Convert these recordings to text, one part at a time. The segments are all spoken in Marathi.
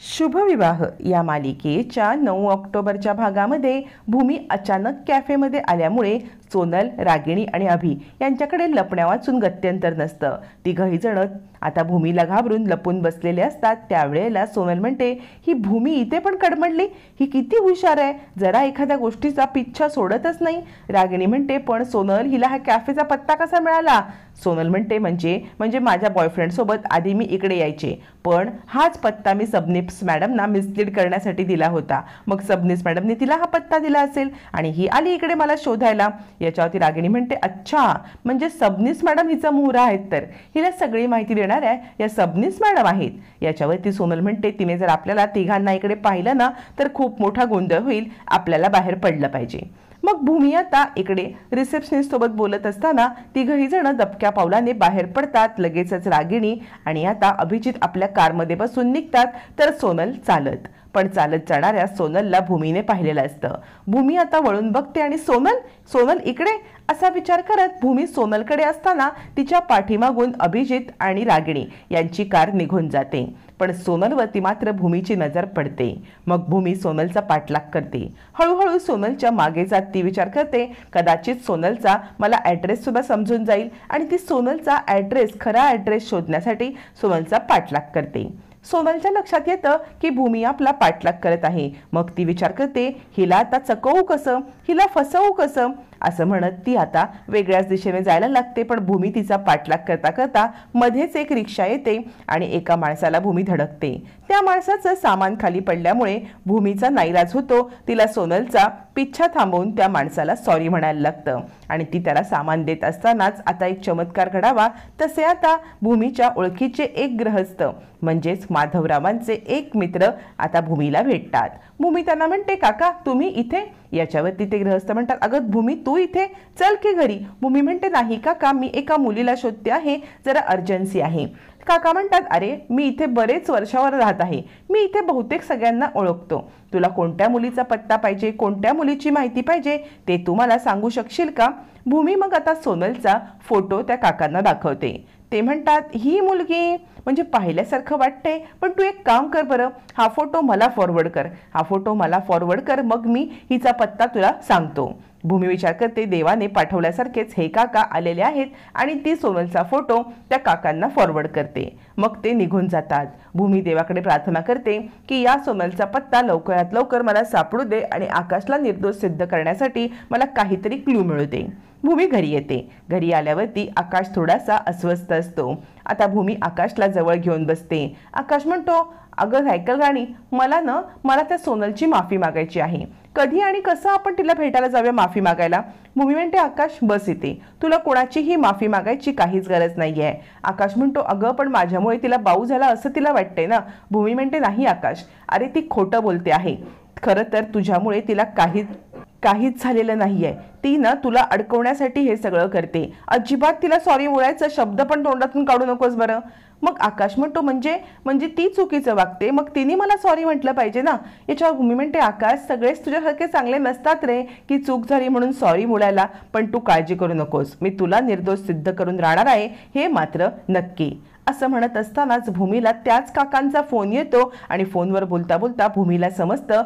शुभविवाह या मालिकेच्या 9 ऑक्टोबरच्या भागामध्ये भूमी अचानक कॅफेमध्ये आल्यामुळे सोनल, रागिणी आणि अभि यांच्याकडे लपण्या वाचून गत्यंतर नसतं। तिघही जण आता भूमीला घाबरून लपून बसलेले असतात। त्यावेळेला सोनल म्हणते, ही भूमी इथे पण कडमडली, ही किती हुशार आहे, जरा एखाद्या गोष्टीचा पिच्छा सोडतच नाही। रागिणी म्हणते, पण सोनल, हिला हा कॅफेचा पत्ता कसा मिळाला? सोनल म्हणते, म्हणजे माझ्या बॉयफ्रेंड सोबत आधी मी इकडे यायचे, पण हाच पत्ता मी सबनीस मॅडमना मिसलीड करण्यासाठी दिला होता। मग सबनीस मॅडमने तिला हा पत्ता दिला असेल आणि ही आली इकडे मला शोधायला। याच्यावरती रागिणी म्हणते, अच्छा, म्हणजे सबनीस मॅडम हिचा मुहूर्त आहेत, तर हिला सगळी माहिती देणाऱ्या या सबनीस मॅडम आहेत। याच्यावरती सोनल म्हणते, तिने जर आपल्याला तिघांना इकडे पाहिलं ना तर खूप मोठा गोंधळ होईल, आपल्याला बाहेर पडलं पाहिजे। मग भूमी आता इकडे रिसेप्शनिस्ट सोबत बोलत असताना तिघही जण दबक्या पावलाने बाहेर पडतात। लगेचच रागिणी आणि आता अभिजित आपल्या कारमध्ये बसून निघतात, तर सोनल चालत। पण चालत जाणाऱ्या सोनलला भूमीने पाहिलेलं असतं। भूमी आता वळून बघते आणि सोनल इकडे असा विचार करत भूमी सोनलकडे असताना तिच्या पाठीमागून अभिजित आणि रागिणी यांची कार निघून जाते। पण सोनलवरती मात्र भूमीची नजर पडते। मग भूमी सोनलचा पाठलाग करते। हळूहळू सोनलच्या मागे जात ती विचार करते, कदाचित सोनलचा मला ॲड्रेस सुद्धा समजून जाईल आणि ती सोनलचा खरा ॲड्रेस शोधण्यासाठी सोनलचा पाठलाग करते। सोनलच्या लक्षात येतं की भूमी आपला पाठलाग करत आहे। मग ती विचार करते, हिला आता चकवू कसं, हिला फसवू कसं, असं म्हणत ती आता वेगळ्याच दिशेने जायला लागते। पण भूमी तिचा पाठलाग करता करता मध्येच एक रिक्षा येते आणि एका माणसाला भूमी धडकते। त्या माणसाचं सामान खाली पडल्यामुळे भूमीचा नाईलाज होतो। तिला सोनलचा पिच्छा थांबवून त्या माणसाला सॉरी म्हणायला लागतं आणि ती त्याला सामान देत असतानाच आता एक चमत्कार घडावा तसे आता भूमीच्या ओळखीचे एक गृहस्थ म्हणजेच माधवरावांचे एक मित्र आता भूमीला भेटतात। भूमी त्यांना म्हणते, काका तुम्ही इथे? याच्यावरती ते गृहस्थ म्हणतात, अगं भूमी तू इथे, चल की घरी। भूमी म्हणते, नाही काका, मी एका मुलीला शोधते आहे, जरा अर्जन्सी आहे। काका म्हणतात, अरे मी इथे बरेच वर्षावर राहत आहे, मी इथे बहुतेक सगळ्यांना ओळखतो, तुला कोणत्या मुलीचा पत्ता पाहिजे, कोणत्या मुलीची माहिती पाहिजे ते तू मला सांगू शकशील का? भूमी मग आता सोनलचा फोटो त्या काकांना दाखवते। ते म्हणतात, ही मुलगी म्हणजे पाहिल्यासारखं वाटते, पण तू एक काम कर बरं, हा फोटो मला फॉरवर्ड कर, मग मी हिचा पत्ता तुला सांगतो। भूमी विचार करते, देवाने पाठवल्यासारखेच हे काका आलेले आहेत आणि ती सोनलचा फोटो त्या काकांना फॉरवर्ड करते। मग ते निघून जातात। भूमी देवाकडे प्रार्थना करते की या सोनलचा पत्ता लवकरात लवकर मला सापडू दे आणि आकाशला निर्दोष सिद्ध करण्यासाठी मला काहीतरी क्लू मिळू दे। भूमी घरी येते। घरी आल्यावरती आकाश थोडासा अस्वस्थ असतो। आता भूमी आकाशला जवळ घेऊन बसते। आकाश म्हणतो, अगं सायकल राणी, मला त्या सोनलची माफी मागायची आहे, कधी आणि कसं आपण तिला भेटायला जाऊया माफी मागायला? भूमी म्हणते, आकाश बस इथे, तुला कोणाचीही माफी मागायची काहीच गरज नाहीये। आकाश म्हणतो, अगं पण माझ्यामुळे तिला बाऊ झाला असं तिला वाटतंय ना? भूमी म्हणते, नाही आकाश, अरे ती खोटं बोलते आहे, खरं तर तुझ्यामुळे तिला काहीच झालेलं नाहीये, ती ना तुला अडकवण्यासाठी हे सगळं करते, अजिबात तिला सॉरी बोलायचा शब्द पण तोंडातून काढू नकोस बरं। मग आकाश म्हणतो, म्हणजे ती चुकीचं वागते, मग तिने मला सॉरी म्हटलं पाहिजे ना? याच्यावर भूमी म्हणते, आकाश सगळेच तुझ्यासारखे चांगले नसतात रे की चूक झाली म्हणून सॉरी बोलायला, पण तू काळजी करू नकोस, मी तुला निर्दोष सिद्ध करून राहणार आहे, हे मात्र नक्की। असं म्हणत असतानाच भूमीला त्याच काकांचा फोन येतो आणि फोनवर बोलता बोलता भूमीला समजतं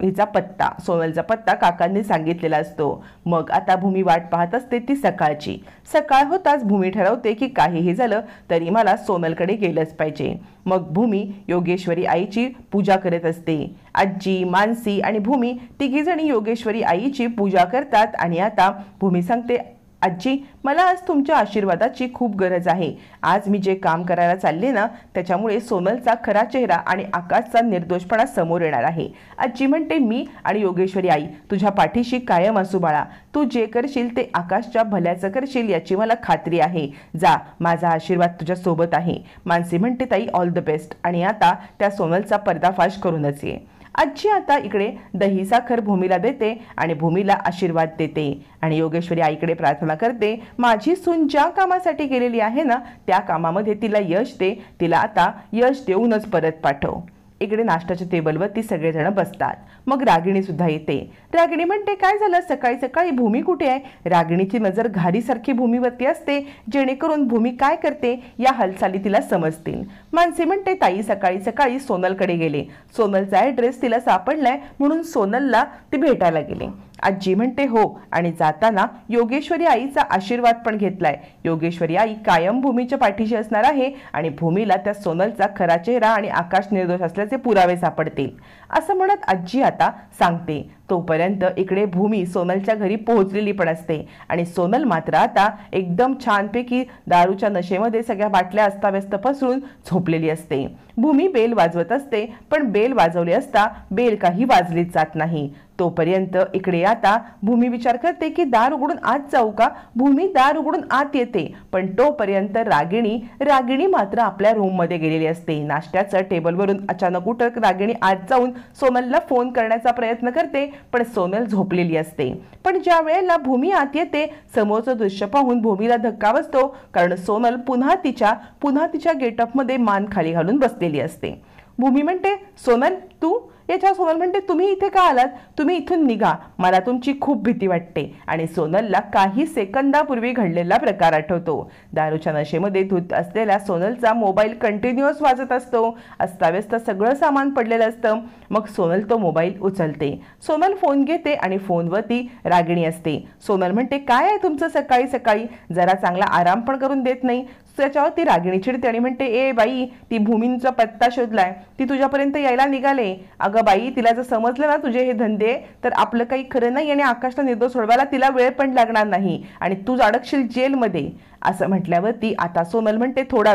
हिचा पत्ता, सोनलचा पत्ता काकांनी सांगितलेला असतो। मग आता भूमी वाट पाहत असते ती सकाळची। सकाळ होताच भूमी ठरवते की काहीही झालं तरी मला सोनलकडे गेलंच पाहिजे। मग भूमी योगेश्वरी आईची पूजा करत असते। आजी, मानसी आणि भूमी तिघीजणी योगेश्वरी आईची पूजा करतात आणि आता भूमी सांगते, आजी, मला आज तुमच्या आशीर्वादाची खूप गरज आहे। आज मी जे काम करायला चालले ना त्याच्यामुळे सोनलचा खरा चेहरा आणि आकाशचा निर्दोषपणा समोर येणार आहे। आजी म्हणते, मी आणि योगेश्वरी आई तुझ्या पाठीशी कायम असू बाळा, तू जे करशील ते आकाशच्या भल्याचं करशील याची मला खात्री आहे, जा, माझा आशीर्वाद तुझ्या सोबत आहे। मानसी म्हणते, ताई ऑल द बेस्ट, आणि आता त्या सोनलचा पर्दाफाश करूनच ये। आजी आता इकडे दही साखर भूमीला देते आणि भूमीला आशीर्वाद देते आणि योगेश्वरी आईकडे प्रार्थना करते, माझी सून ज्या कामासाठी गेलेली आहे ना त्या कामामध्ये तिला यश दे, तिला आता यश देऊनच परत पाठव। इकडे नाश्त्याच्या टेबलवरती सगळेजण बसतात. मग रागिणी सुद्धा येते. रागिणी म्हणते, काय झालं, सकाळी सकाळी भूमी कुठे आहे? रागिणीची नजर घारीसारखी भूमीवरती असते, जेणेकरून भूमी काय करते या हालचाली तिला समजतील. मानसी म्हणते, ताई सकाळी सकाळी सोनलकडे गेले, सोनलचा ॲड्रेस तिला सापडलाय म्हणून सोनलला ती भेटायला गेले. आजी म्हणते, हो, आणि जाताना योगेश्वरी आईचा आशीर्वाद पण घेतलाय. योगेश्वरी आई कायम भूमीच्या पाठीशी असणार आहे आणि भूमीला त्या सोनलचा खरा चेहरा आणि आकाश निर्दोष असल्याचे पुरावे सापडतील, असं म्हणत आजी आता सांगते. तोपर्यंत इकडे भूमी सोनलच्या घरी पोहोचलेली पण असते आणि सोनल मात्र आता एकदम छानपैकी दारूच्या नशेमध्ये सगळ्या बाटल्या अस्ताव्यस्त पसरून झोपलेली असते. भूमी बेल वाजवत असते, पण बेल वाजवली असता बेल काही वाजलीच जात नाही. तोपर्यंत इकडे आता भूमी विचार करते की दार उघडून आत जाऊ का. भूमी दार उघडून आत येते, पण तोपर्यंत रागिणी मात्र आपल्या रूम मध्ये गेलेली असते. नाश्त्याच्या टेबलवरून अचानक उठत रागिणी आत जाऊन सोनलला फोन करण्याचा प्रयत्न करते, पण सोनल झोपलेली असते. पण ज्या वेळेला भूमी आत येते, समोरचं दृश्य पाहून भूमीला धक्का बसतो, कारण सोनल पुन्हा तिच्या गेटअप मध्ये मान खाली घालून बसलेली असते. भूमी म्हणते, सोनल तू? याच्या सोनल म्हणते, तुम्ही इथे का आलात? तुम्ही इथून निघा, मला तुमची खूप भीती वाटते. आणि सोनलला काही सेकंदापूर्वी घडलेला प्रकार आठवतो. दारूच्या नशेमध्ये धूत असलेल्या सोनलचा मोबाईल कंटिन्युअस वाजत असतो. अस्ताव्यस्त सगळं सामान पडलेलं असतं. मग सोनल तो मोबाईल उचलते. सोनल फोन घेते आणि फोनवरती रागिणी असते. सोनल म्हणते, काय आहे तुमचं सकाळी सकाळी? जरा चांगला आराम पण करून देत नाही. त्याच्यावर ती रागिणी चिडते आणि म्हणते, ए बाई, ती भूमींचा पत्ता शोधलाय, ती तुझ्यापर्यंत यायला निघाले. अगं बाई, तिला जर समजलं ना तुझे हे धंदे, तर आपलं काही खरं नाही आणि आकाशला निर्दोष सोडवायला तिला वेळ पण लागणार नाही आणि तू अडकशील जेलमध्ये. असं म्हटल्यावरती आता सोनल म्हणते, थोडा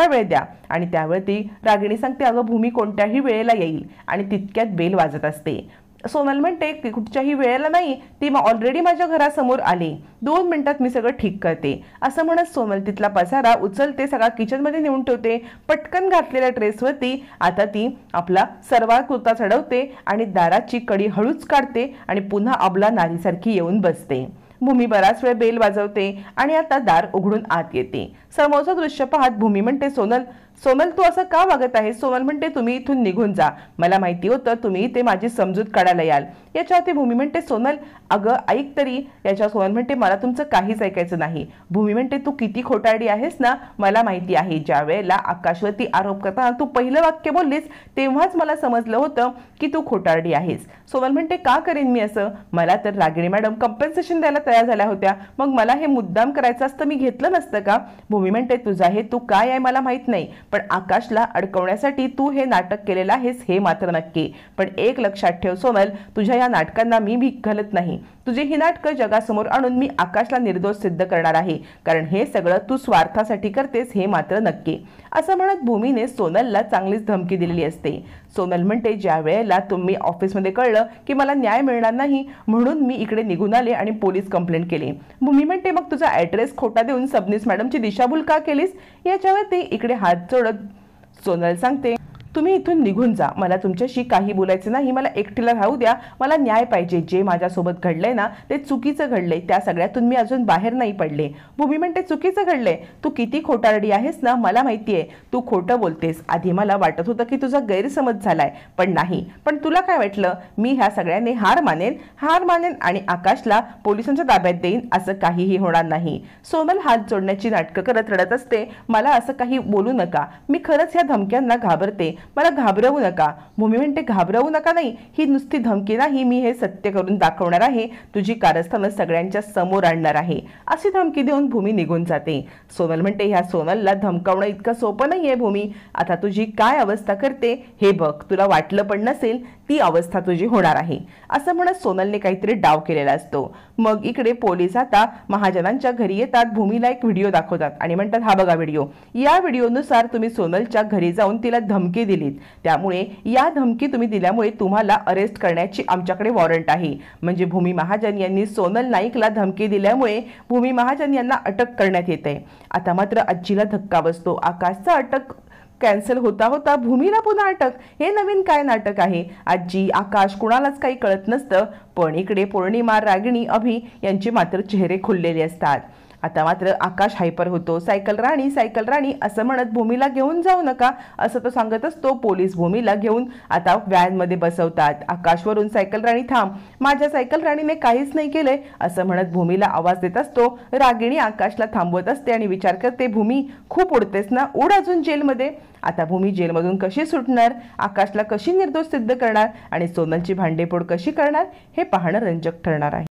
वेळ द्या. आणि त्यावरती रागिणी सांगते, अगं भूमी कोणत्याही वेळेला येईल. आणि तितक्यात बेल वाजत असते. सोनल म्हणते, कुठच्याही वेळेला नाही, ती ऑलरेडी माझ्या घरासमोर आली, 2 मिनिटात मी सगळं ठीक करते. असं म्हणत सोनल तिथला पसारा उचलते, सगळा किचनमध्ये नेऊन ठेवते. पटकन घातलेल्या ड्रेसवरती आता ती आपला सरवाळ कुर्ता चढवते आणि दाराची कडी हळूच काढते आणि पुन्हा अबला नारीसारखी येऊन बसते. भूमी बराच वेळ बेल वाजवते आणि आता दार उघडून आत येते. समोरचं दृश्य पाहत भूमी म्हणते, सोनल तू असं का वागत आहे? सोनल म्हणते, तुम्ही इथून निघून जा, मला माहिती होतं तुम्ही इथे माझी समजूत काढायला याल. याच्यावरती भूमी म्हणते, सोनल अगं ऐक तरी. याच्या सोनल म्हणते, मला तुमचं काहीच ऐकायचं नाही. भूमी म्हणते, तू किती खोटारडी आहेस ना, मला माहिती आहे. ज्या वेळेला आकाशवरती आरोप करताना तू पहिलं वाक्य बोललीस तेव्हाच मला समजलं होतं की तू खोटारडी आहेस. सोनल म्हणते, का करेन मी असं? मला तर रागिणी मॅडम कंपेन्सेशन द्यायला तयार झाल्या होत्या, मग मला हे मुद्दाम करायचं असतं मी घेतलं नसतं का? भूमी म्हणते, तुझा हे तू काय आहे मला माहित नाही, पण आकाशला अडकवण्यासाठी तू हे नाटक केलेलं आहेस हे मात्र नक्की. पण एक लक्षात ठेव सोनल, तुझ्या या नाटकांना मी भीक घालत नाही. तुझी ही नाटकं जगासमोर आणून मी आकाशला निर्दोष सिद्ध करणार आहे, कारण हे सगळं तू स्वार्थासाठी करतेस हे मात्र नक्की. असं म्हणत भूमीने सोनलला चांगलीच धमकी दिलेली असते. सोनल म्हणते, ज्या वेळेला तुम्ही ऑफिसमध्ये कळलं की मला न्याय मिळणार नाही म्हणून मी इकडे निघून आले आणि पोलीस कंप्लेंट केली. भूमी म्हणते, मग तुझा ॲड्रेस खोटा देऊन सबनीस मॅडमची दिशाभूल का केलीस? याच्यावरती इकडे हात जोडत सोनल सांगते, तुम्ही इथून निघून जा, मला तुमच्याशी काही बोलायचं नाही, मला एकटीला राहू द्या, मला न्याय पाहिजे. जे माझ्यासोबत घडलंय ना ते चुकीचं घडलंय, त्या सगळ्यातून मी अजून बाहेर नाही पडले. भूमी म्हणते, चुकीचं घडलंय? तू किती खोटारडी आहेस ना, मला माहितीये तू खोटं बोलतेस. आधी मला वाटत होतं की तुझा गैरसमज झालाय, पण नाही. पण तुला काय वाटलं मी ह्या सगळ्यांनी हार मानेन आणि आकाशला पोलिसांच्या ताब्यात देईन? असं काहीही होणार नाही. सोनल हात जोडण्याची नाटकं करत रडत असते, मला असं काही बोलू नका, मी खरंच ह्या धमक्यांना घाबरते, मला घाबरवू नका. भूमी म्हणते, घाबरवू नका नाही, ही नुसती धमकी नाही, मी हे सत्य करून दाखवणार आहे, तुझी कारस्थानं सगळ्यांच्या समोर आणणार आहे. अशी धमकी देऊन भूमी निघून जाते. सोनल म्हणते, ह्या सोनलला धमकावणं इतकं सोपं नाहीये भूमी, आता तुझी काय अवस्था करते हे बघ, तुला वाटलं पण नसेल ती अवस्था तुझी होणार आहे. असं म्हणत सोनलने काहीतरी डाव केलेला असतो. मग इकडे पोलीस आता महाजनांच्या घरी येतात, भूमीला एक व्हिडिओ दाखवतात आणि म्हणतात, हा बघा व्हिडिओ, या व्हिडिओनुसार तुम्ही सोनलच्या घरी जाऊन तिला धमकी दिलीत, त्यामुळे या धमकी तुम्ही दिल्यामुळे तुम्हाला अरेस्ट करण्याची आमच्याकडे वॉरंट आहे. म्हणजे भूमी महाजन यांनी सोनल नाईकला धमकी दिल्यामुळे भूमी महाजन यांना अटक करण्यात येते. आता मात्र आजीला धक्का बसतो. आकाशचा अटक कॅन्सल होता भूमीला पुन्हा अटक, हे नवीन काय नाटक आहे? आजी, आकाश कुणालाच काही कळत नसतं. पण इकडे पौर्णिमा, रागिणी, अभि यांचे मात्र चेहरे खुललेले असतात. आता मात्र आकाश हायपर होतो. सायकल राणी असं म्हणत भूमीला घेऊन जाऊ नका असं तो सांगत असतो. पोलीस भूमीला घेऊन आता व्हॅनमध्ये बसवतात. आकाशवरून सायकल राणी थांब, माझ्या सायकल राणीने काहीच नाही केलंय असं म्हणत भूमीला आवाज देत असतो. रागिणी आकाशला थांबवत असते आणि विचार करते, भूमी खूप उडतेस ना, उड अजून जेलमध्ये. आता भूमी जेलमधून कशी सुटणार, आकाशला कशी निर्दोष सिद्ध करणार आणि सोनलची भांडेफोड कशी करणार हे पाहणं रंजक ठरणार आहे.